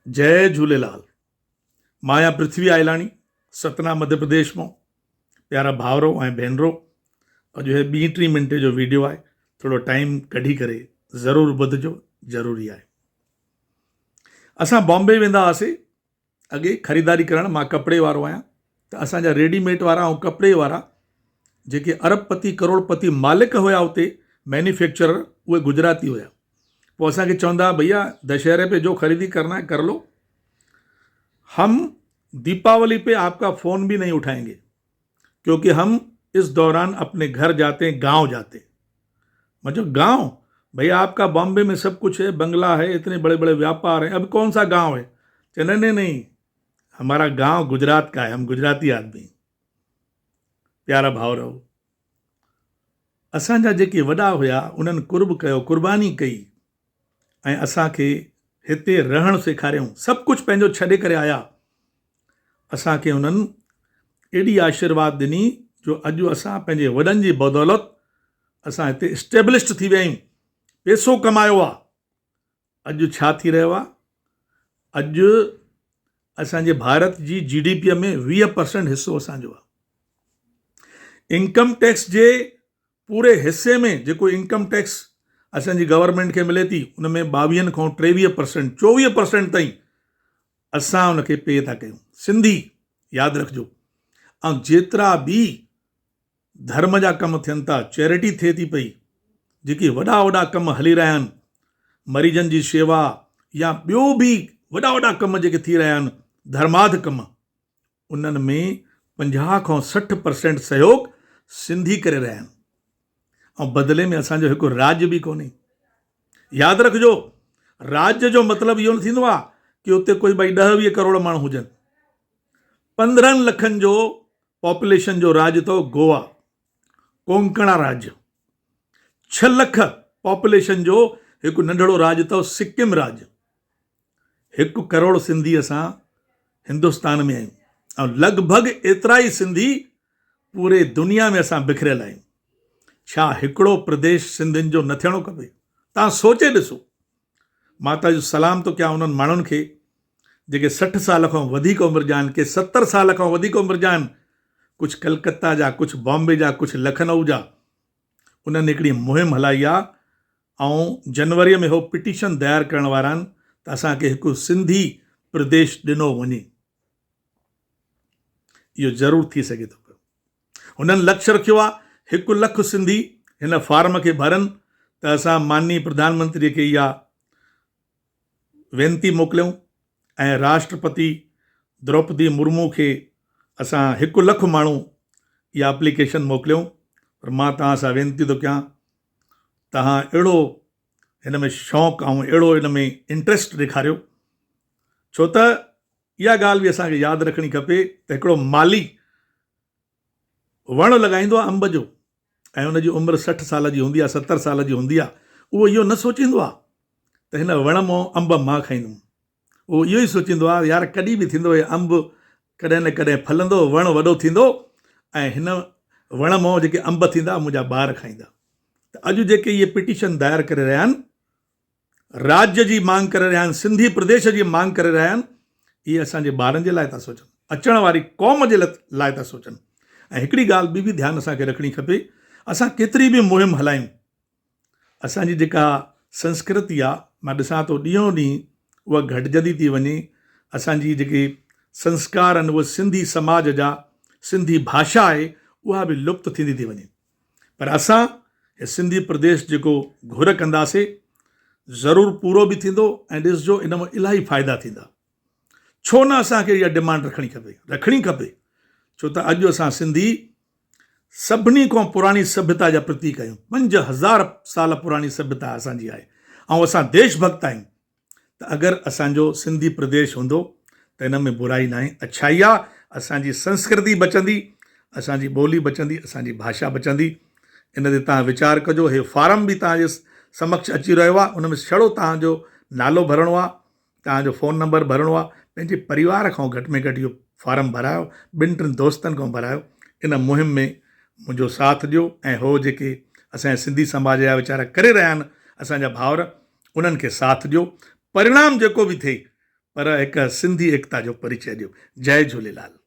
जय झूलेलाल। माया पृथ्वी आयलाणी सतना मध्य प्रदेश में प्यारा भावरो ऐं भेनरो अॼु हे 2-3 मिंटे जो वीडियो है, थोड़ो टाइम कढी करे ज़रूर ॿुधजो, ज़रूरी है। असां बॉम्बे वेंदा हुआसीं अॻे ख़रीदारी करण। मां कपिड़े वारो आहियां, त असांजा रेडीमेड वारा ऐं कपिड़े वारा जेके अरबपति करोड़पति मालिक हुआ उते मैन्युफैक्चरर, उहे गुजराती हुआ। पोइ असांखे चवंदा, भैया दशहरे पे जो खरीदी करना है कर लो, हम दीपावली पे आपका फ़ोन भी नहीं उठाएंगे, क्योंकि हम इस दौरान अपने घर जाते हैं, गांव जाते हैं। मतलब गांव, भैया आपका बॉम्बे में सब कुछ है, बंगला है, इतने बड़े बड़े व्यापार हैं, अब कौन सा गांव है? चले नहीं, हमारा गांव गुजरात का है, हम गुजराती आदमी। प्यारा भाव रहो, असांजा जेके वॾा हुआ उन्हनि कुर्ब कयो, कुर्बानी कई ऐं असांखे हिते रहण सेखारियऊं, सभु कुझु पंहिंजो छॾे करे आया। असांखे उन्हनि एॾी आशीर्वाद ॾिनी जो अॼु असां पंहिंजे वॾनि जी बदौलत असां हिते स्टेब्लिश्ड थी विया आहियूं, पैसो कमायो आहे। अॼु छा थी रहियो आहे? अॼु असांजे भारत जी GDP में 20% हिसो असांजो आहे। इनकम टैक्स जे पूरे हिस्से में जेको इनकम टैक्स असांजी गवर्नमेंट खे मिले थी, उन में 22 खां 23%, 24% ताईं असां उनखे पे था कयूं। सिंधी यादि रखिजो। ऐं जेतिरा बि धर्म जा कम थियनि था, चैरिटी थिए थी पई, जेके वॾा वॾा कम हली रहिया आहिनि, मरीजनि जी शेवा या ॿियो बि वॾा वॾा कम जेके थी रहिया आहिनि, धर्मार्थ कम, उन्हनि में 50 खां 60% सहयोग सिंधी करे रहिया आहिनि। ऐं बदिले में असांजो हिकु राज्य बि कोन्हे। यादि रखिजो, राज्य जो मतिलबु इहो न थींदो आहे कि उते कोई भई 10-20 करोड़ माण्हू हुजनि। 15 लखनि जो पॉपुलेशन जो राज्य अथव गोवा, कोंकणा राज्य। 6 लख पॉपुलेशन जो हिकु नंढड़ो राज्य अथव सिक्किम राज्य। 1 करोड़ सिंधी असां हिंदुस्तान में आहियूं ऐं लॻभॻि एतिरा ई सिंधी पूरे दुनिया में असां बिखरियल आहियूं। छा हिकिड़ो प्रदेश सिंधियुनि जो न थियणो खपे? तव्हां सोचे ॾिसो। माता जो सलाम थो कयां उन्हनि माण्हुनि खे जेके 60 साल खां वधीक उमिरि जा आहिनि, के 70 साल खां वधीक उमिरि जा आहिनि, कुझु कलकत्ता जा, कुझु बॉम्बे जा, कुझु लखनऊ जा। उन्हनि हिकिड़ी मुहिम हलाई आहे ऐं जनवरीअ में उहो पिटीशन दायर करण वारा आहिनि त असांखे हिकु सिंधी प्रदेश ॾिनो वञे। इहो ज़रूरु थी सघे थो। हुननि लक्ष्य रखियो आहे 1 लख सिंधी हिन फार्म खे भरनि त असां माननीय प्रधानमंत्री खे इहा वेनती मोकिलियूं ऐं राष्ट्रपति द्रौपदी मुर्मू खे असां 1 लख माण्हू इहा एप्लीकेशन मोकिलियूं। पर मां तव्हां सां वेनती थो कयां, तव्हां अहिड़ो हिन में शौक़ु ऐं अहिड़ो हिन में इंट्रस्ट ॾेखारियो, छो त इहा ॻाल्हि बि असांखे यादि रखणी खपे त हिकिड़ो माली वणु लॻाईंदो आहे अंब जो ऐं उनजी उमिरि 60 साल जी हूंदी आहे, 70 साल जी हूंदी आहे। उहो इहो न सोचींदो आहे त हिन वण मां अंब मां खाईंदुमि। उहो इहो ई सोचींदो आहे, यार कॾहिं बि थींदो हे अंब कॾहिं न कॾहिं फलंदो, वणु वॾो थींदो ऐं हिन वण मां जेके अंब थींदा मुंहिंजा ॿार खाईंदा। त अॼु जेके इहे पिटीशन दायर करे रहिया आहिनि, राज्य जी मांग करे रहिया आहिनि, सिंधी प्रदेश जी मांग करे रहिया आहिनि, इहे असांजे ॿारनि जे लाइ था सोचनि, अचण वारी क़ौम जे लाइ था सोचनि। ऐं हिकिड़ी ॻाल्हि बि ध्यानु असांखे रखणी खपे, असां केतिरी बि मुहिम हलायूं, असांजी जेका संस्कृति आहे, मां ॾिसां थो ॾींहों ॾींहुं उहा घटिजंदी थी वञे। असांजी जेके संस्कार आहिनि उहे सिंधी समाज जा, सिंधी भाषा आहे, उहा बि लुप्त थींदी थी वञे। पर असां हे सिंधी प्रदेश जेको घुर कंदासीं, ज़रूरु पूरो बि थींदो ऐं ॾिसजो इन मां इलाही फ़ाइदा थींदा। छो न असांखे इहा डिमांड रखणी खपे, छो त अॼु असां सिंधी सभिनी खां पुराणी सभ्यता जा प्रतीक आहियूं। 5000 साल पुराणी सभ्यता असांजी आहे ऐं असां देशभक्त आहियूं। त अगरि असांजो सिंधी प्रदेश हूंदो त हिन में बुराई न आहे, अच्छाई आहे। असांजी संस्कृति बचंदी, असांजी ॿोली बचंदी, असांजी भाषा बचंदी। इन ते तव्हां वीचार कजो। हे फार्म बि तव्हांजे समक्ष अची रहियो आहे, उन में छड़ो तव्हांजो नालो भरिणो आहे, तव्हांजो फ़ोन नंबर भरिणो आहे, पंहिंजे परिवार खां घटि में घटि इहो फार्म भरायो, 2-3 दोस्तनि खां भरायो। इन मुहिम में मुंहिंजो साथ ॾियो ऐं हो जेके असांजे सिंधी समाज जा वीचारा करे रहिया आहिनि, असांजा भाउर, उन्हनि खे साथ ॾियो। परिणाम जेको बि थिए, पर हिकु सिंधी एकता जो परिचय ॾियो। जय झूलेलाल।